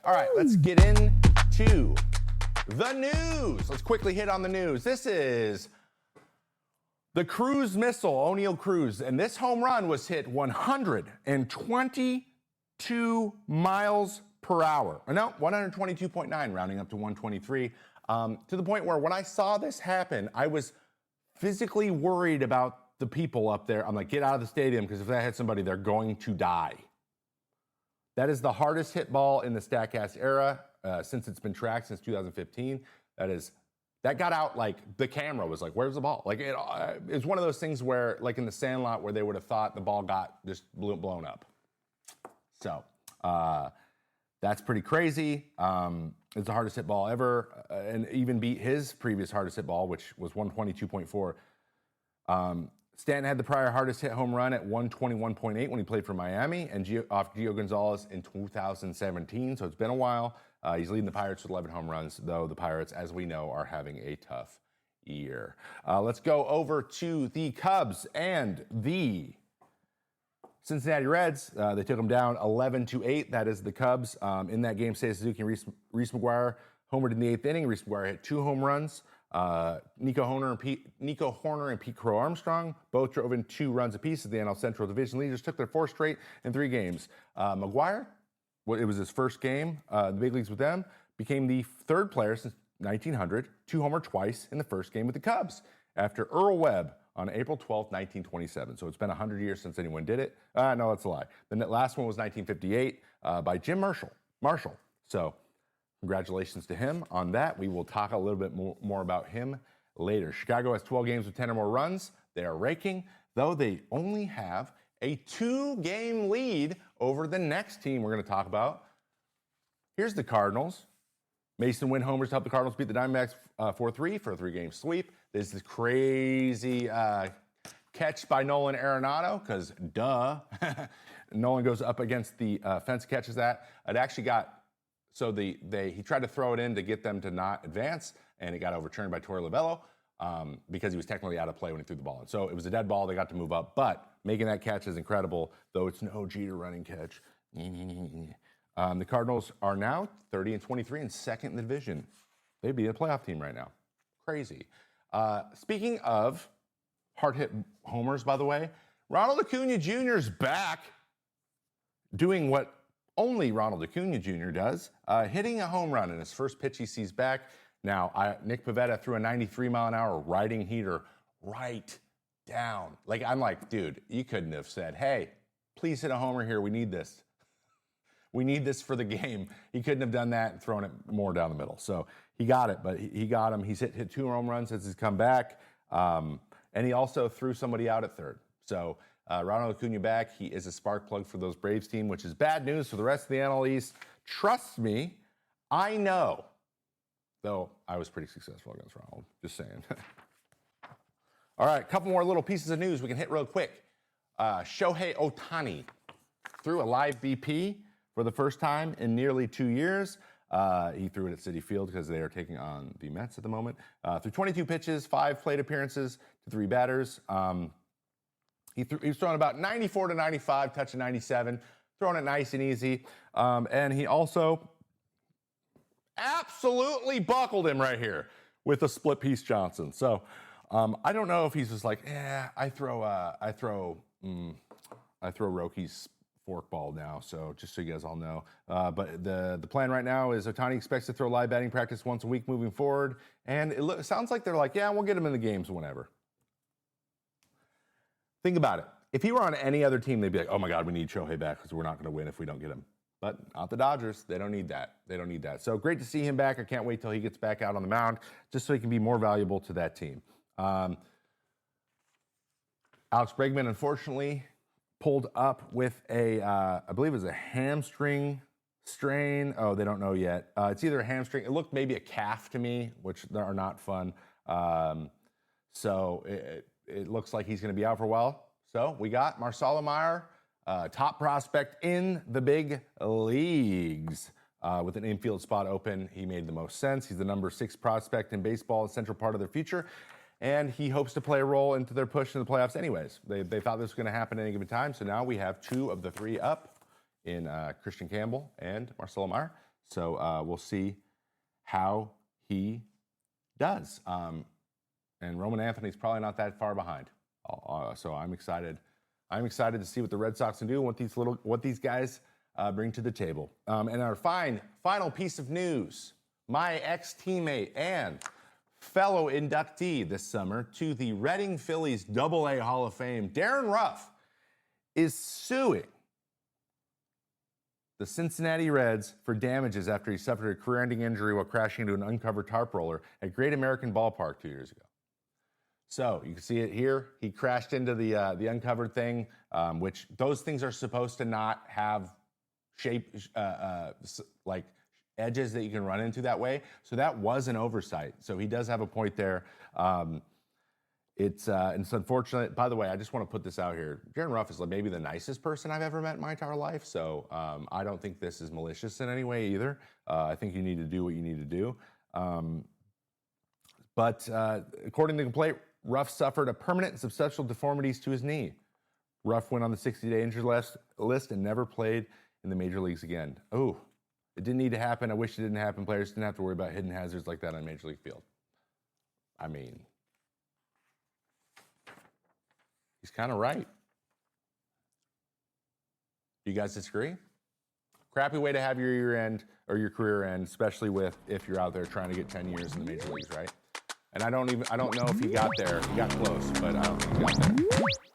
All right, let's get into the news. Let's quickly hit on the news. This is the Cruz missile, Oneil Cruz, and this home run was hit 122 miles per hour. No, 122.9, rounding up to 123, to the point where when I saw this happen, I was physically worried about the people up there. I'm like, get out of the stadium, because if that hits somebody, they're going to die. That is the hardest hit ball in the StatCast era since it's been tracked since 2015. That got out, like, the camera was like, where's the ball? Like, it's one of those things where, like in the Sandlot, where they would have thought the ball got just blown up. So that's pretty crazy. It's the hardest hit ball ever, and even beat his previous hardest hit ball, which was 122.4. Stanton had the prior hardest hit home run at 121.8 when he played for Miami, and off Gio Gonzalez in 2017, so it's been a while. He's leading the Pirates with 11 home runs, though the Pirates, as we know, are having a tough year. Let's go over to the Cubs and the Cincinnati Reds. They took them down 11-8. That is the Cubs. In that game, Seiya Suzuki and Reese McGuire homered in the 8th inning. Reese McGuire hit 2 home runs. Nico Hoerner and Pete Crow Armstrong both drove in 2 runs apiece as the NL Central Division leaders took their 4th straight in 3 games. McGuire, it was his first game, the big leagues with them, became the 3rd player since 1900 to homer twice in the first game with the Cubs after Earl Webb on April 12, 1927. So it's been 100 years since anyone did it. No, that's a lie. The last one was 1958 by Jim Marshall. So congratulations to him on that. We will talk a little bit more about him later. Chicago has 12 games with 10 or more runs. They are raking, though they only have a 2-game lead over the next team we're going to talk about. Here's the Cardinals. Mason Wynn homers to help the Cardinals beat the Diamondbacks 4-3 for a 3-game sweep. There's this crazy catch by Nolan Arenado, because duh. Nolan goes up against the fence, catches that. It actually got... So he tried to throw it in to get them to not advance, and it got overturned by Torey Lovullo because he was technically out of play when he threw the ball in. So it was a dead ball. They got to move up, but making that catch is incredible, though it's no Jeter running catch. The Cardinals are now 30-23 and 2nd in the division. They'd be a playoff team right now. Crazy. Speaking of hard-hit homers, by the way, Ronald Acuna Jr. is back doing what only Ronald Acuna Jr. does, hitting a home run in his first pitch he sees back. Now, Nick Pivetta threw a 93-mile-an-hour riding heater right down. Like, I'm like, dude, you couldn't have said, hey, please hit a homer here. We need this. We need this for the game. He couldn't have done that and thrown it more down the middle. So he got it, but he got him. He's hit 2 home runs since he's come back. And he also threw somebody out at third. So Ronald Acuna back. He is a spark plug for those Braves team, which is bad news for the rest of the NL East. Trust me, I know. Though I was pretty successful against Ronald. Just saying. All right, a couple more little pieces of news we can hit real quick. Shohei Ohtani threw a live BP for the first time in nearly 2 years. He threw it at Citi Field because they are taking on the Mets at the moment. Threw 22 pitches, 5 plate appearances to 3 batters. He was throwing about 94 to 95, touching 97, throwing it nice and easy. And he also absolutely buckled him right here with a split piece Johnson. So I don't know if he's just like, I throw Rocky's forkball now. So just so you guys all know, but the plan right now is Ohtani expects to throw live batting practice once a week moving forward, and it sounds like they're like, we'll get him in the games whenever. Think about it. If he were on any other team, they'd be like, oh my God, we need Shohei back because we're not going to win if we don't get him. But not the Dodgers. They don't need that. So great to see him back. I can't wait till he gets back out on the mound just so he can be more valuable to that team. Alex Bregman, unfortunately, pulled up with I believe it was a hamstring strain. Oh, they don't know yet. It's either a hamstring. It looked maybe a calf to me, which are not fun. So it looks like he's going to be out for a while. So we got Marcelo Meyer, top prospect in the big leagues. With an infield spot open, he made the most sense. He's the number 6 prospect in baseball, a central part of their future. And he hopes to play a role into their push in the playoffs anyways. They thought this was going to happen at any given time. So now we have 2 of the 3 up in Christian Campbell and Marcelo Meyer. So we'll see how he does. And Roman Anthony's probably not that far behind. So I'm excited. I'm excited to see what the Red Sox can do and what these guys bring to the table. And our final piece of news: my ex-teammate and fellow inductee this summer to the Reading Phillies AA Hall of Fame, Darin Ruf, is suing the Cincinnati Reds for damages after he suffered a career-ending injury while crashing into an uncovered tarp roller at Great American Ballpark 2 years ago. So you can see it here. He crashed into the uncovered thing, which those things are supposed to not have shape, like edges that you can run into that way. So that was an oversight. So he does have a point there. It's unfortunate. By the way, I just want to put this out here. Darin Ruf is maybe the nicest person I've ever met in my entire life. So I don't think this is malicious in any way either. I think you need to do what you need to do. But according to the complaint, Ruf suffered a permanent and substantial deformities to his knee. Ruf went on the 60-day injury list and never played in the major leagues again. Oh, it didn't need to happen. I wish it didn't happen. Players didn't have to worry about hidden hazards like that on a major league field. I mean, he's kind of right. Do you guys disagree? Crappy way to have your year end or your career end, especially if you're out there trying to get 10 years in the major leagues, right? And I don't know if he got there. He got close, but I don't think he got there.